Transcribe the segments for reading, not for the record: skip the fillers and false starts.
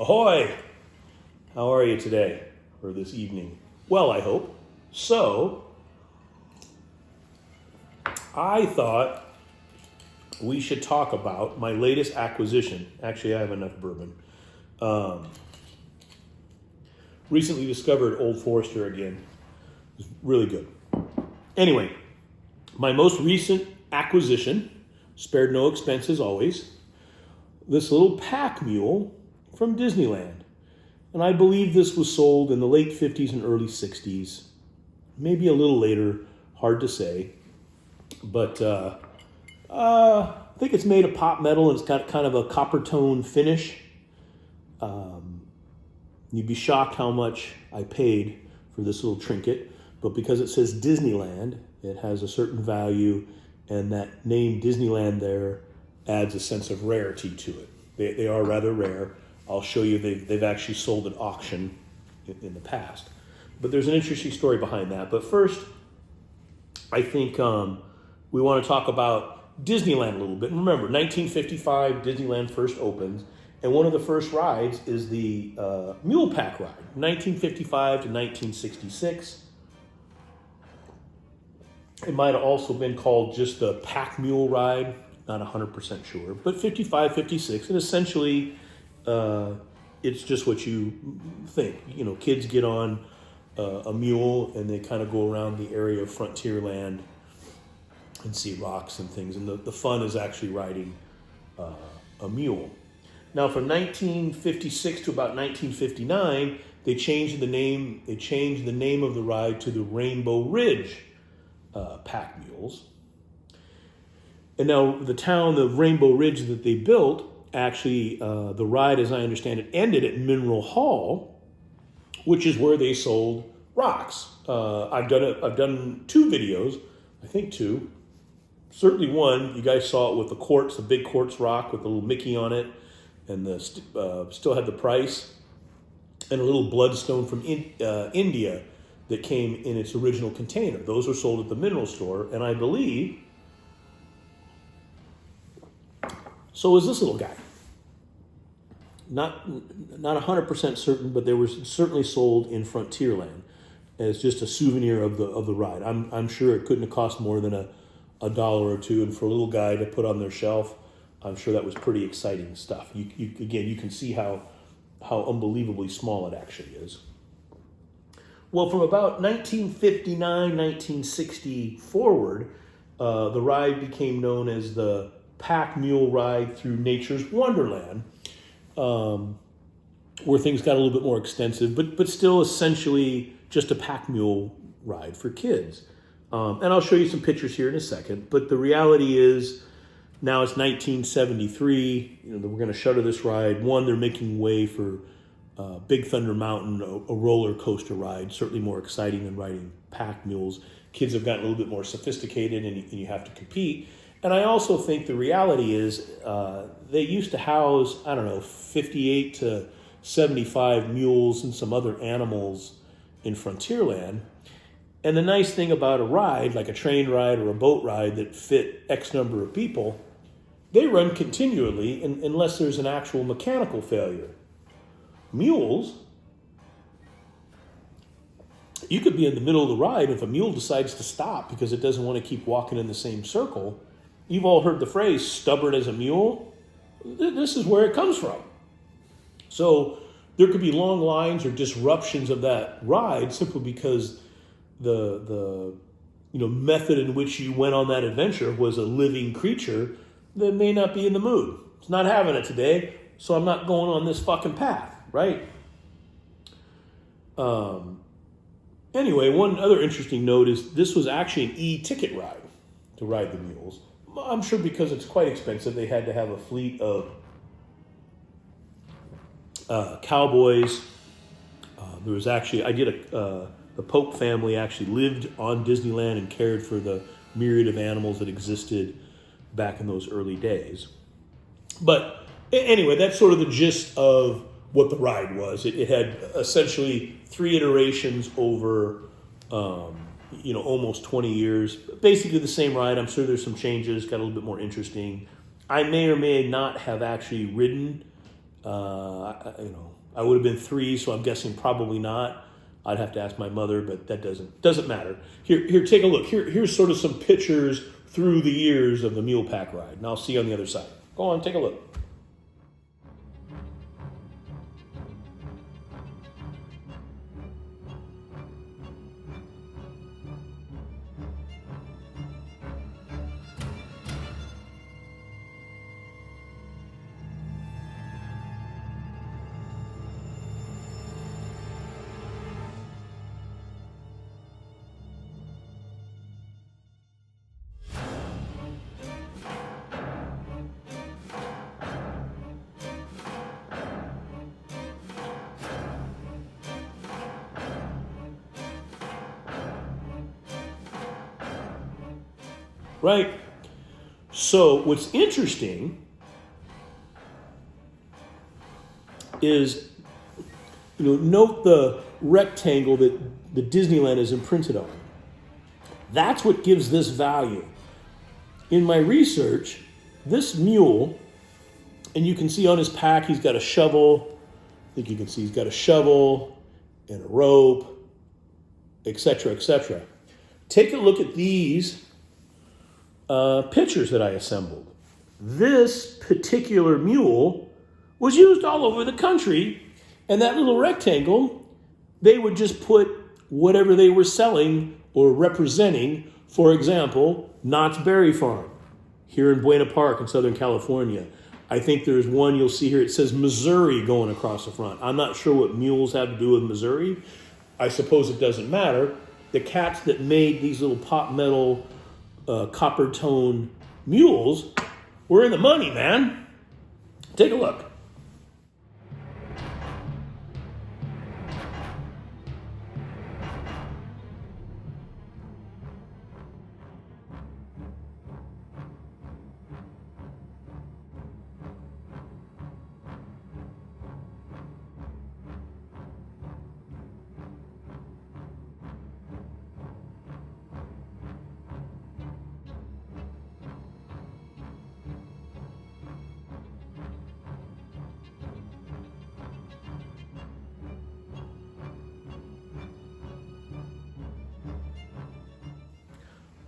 Ahoy! How are you today, or this evening? Well, I hope. So, I thought we should talk about my latest acquisition. Actually, I have enough bourbon. Recently discovered Old Forester again. It's really good. Anyway, my most recent acquisition, spared no expense as always, this little pack mule from Disneyland. And I believe this was sold in the late 50s and early 60s. Maybe a little later, hard to say. But I think it's made of pop metal and it's got kind of a copper tone finish. You'd be shocked how much I paid for this little trinket. But because it says Disneyland, it has a certain value. And that name Disneyland there adds a sense of rarity to it. They are rather rare. I'll show you they've actually sold at auction in the past. But there's an interesting story behind that. But first, I think we want to talk about Disneyland a little bit. And remember, 1955, Disneyland first opens. And one of the first rides is the Mule Pack ride, 1955 to 1966. It might have also been called just the Pack Mule ride, not 100% sure. But 55, 56, and essentially it's just what you think. You know, kids get on a mule and they kind of go around the area of Frontierland and see rocks and things. And the fun is actually riding a mule. Now, from 1956 to about 1959, they changed the name. They changed the name of the ride to the Rainbow Ridge Pack Mules. And now the town of Rainbow Ridge that they built, actually, the ride, as I understand it, ended at Mineral Hall, which is where they sold rocks. I've done two videos, I think two. Certainly one, you guys saw it with the quartz, the big quartz rock with the little Mickey on it, and the still had the price, and a little bloodstone from India that came in its original container. Those were sold at the mineral store, and I believe so is this little guy. Not 100% certain, but they were certainly sold in Frontierland as just a souvenir of the ride. I'm sure it couldn't have cost more than a dollar or two, and for a little guy to put on their shelf, I'm sure that was pretty exciting stuff. You can see how unbelievably small it actually is. Well, from about 1959, 1960 forward, the ride became known as the Pack Mule Ride through Nature's Wonderland, where things got a little bit more extensive, but still essentially just a pack mule ride for kids. And I'll show you some pictures here in a second, but the reality is now it's 1973. We're going to shutter this ride. One, they're making way for Big Thunder Mountain, a roller coaster ride, certainly more exciting than riding pack mules. Kids have gotten a little bit more sophisticated and you have to compete. And I also think the reality is they used to house, 58 to 75 mules and some other animals in Frontierland. And the nice thing about a ride, like a train ride or a boat ride that fit X number of people, they run continually unless there's an actual mechanical failure. Mules, you could be in the middle of the ride. If a mule decides to stop because it doesn't want to keep walking in the same circle, you've all heard the phrase, stubborn as a mule. This is where it comes from. So there could be long lines or disruptions of that ride simply because the method in which you went on that adventure was a living creature that may not be in the mood. It's not having it today, so I'm not going on this fucking path, right? Anyway, one other interesting note is this was actually an e-ticket ride to ride the mules. I'm sure because it's quite expensive, they had to have a fleet of cowboys. There was actually, the Pope family actually lived on Disneyland and cared for the myriad of animals that existed back in those early days. But anyway, that's sort of the gist of what the ride was. It had essentially 3 iterations over almost 20 years. Basically the same ride. I'm sure there's some changes, got a little bit more interesting. I may or may not have actually ridden I would have been 3, so I'm guessing probably not. I'd have to ask my mother, but that doesn't matter. Here, take a look. Here's sort of some pictures through the years of the Mule Pack ride, and I'll see you on the other side. Go on, take a look. Right? So what's interesting is, note the rectangle that the Disneyland is imprinted on. That's what gives this value. In my research, this mule, and you can see on his pack, he's got a shovel. I think you can see he's got a shovel and a rope, etc., etc. Take a look at these pictures that I assembled. This particular mule was used all over the country, and that little rectangle, they would just put whatever they were selling or representing. For example, Knott's Berry Farm here in Buena Park in Southern California. I think there's one you'll see here. It says Missouri going across the front. I'm not sure what mules have to do with Missouri. I suppose it doesn't matter. The cats that made these little pot metal copper tone mules were in the money, man. Take a look.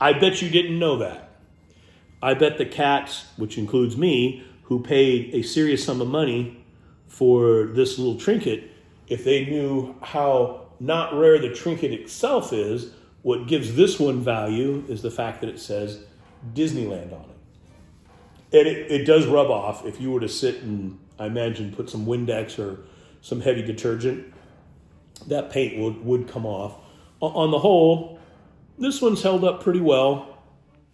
I bet you didn't know that. I bet the cats, which includes me, who paid a serious sum of money for this little trinket, if they knew how not rare the trinket itself is, what gives this one value is the fact that it says Disneyland on it. And it does rub off. If you were to sit and, I imagine, put some Windex or some heavy detergent, that paint would come off. On the whole, this one's held up pretty well.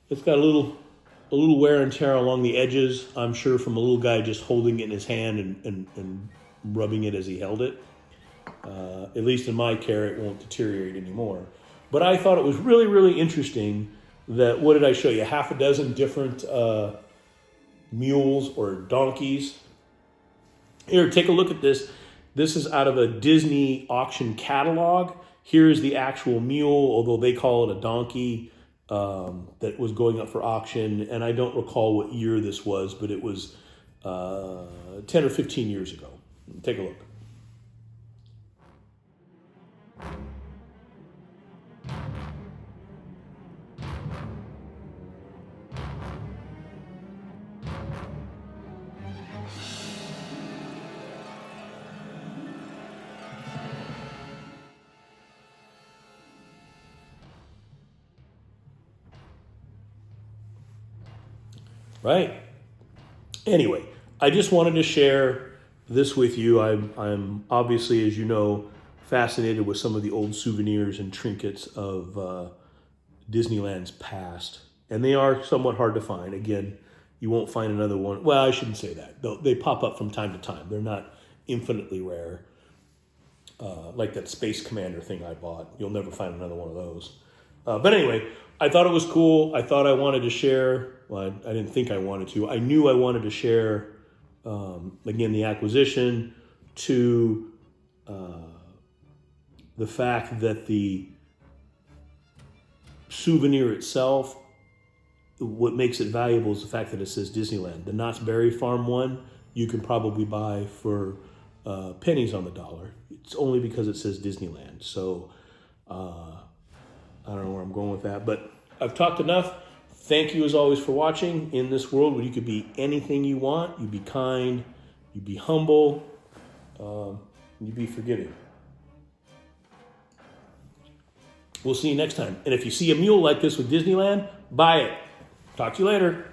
It's got a little wear and tear along the edges, I'm sure, from a little guy just holding it in his hand and rubbing it as he held it. At least in my care, it won't deteriorate anymore. But I thought it was really, really interesting that, what did I show you? 6 different mules or donkeys. Here, take a look at this. This is out of a Disney auction catalog. Here's the actual mule, although they call it a donkey, that was going up for auction. And I don't recall what year this was, but it was 10 or 15 years ago. Take a look. Right? Anyway, I just wanted to share this with you. I'm obviously, as you know, fascinated with some of the old souvenirs and trinkets of Disneyland's past. And they are somewhat hard to find. Again, you won't find another one. Well, I shouldn't say that. They pop up from time to time. They're not infinitely rare. Like that Space Commander thing I bought. You'll never find another one of those. But anyway, I thought it was cool. I thought I wanted to share. Well, I didn't think I wanted to. I knew I wanted to share, again, the acquisition, to the fact that the souvenir itself, what makes it valuable is the fact that it says Disneyland. The Knott's Berry Farm one, you can probably buy for pennies on the dollar. It's only because it says Disneyland. So I don't know where I'm going with that, but I've talked enough. Thank you as always for watching. In this world where you could be anything you want, you be kind, you be humble, you be forgiving. We'll see you next time. And if you see a mule like this with Disneyland, buy it. Talk to you later.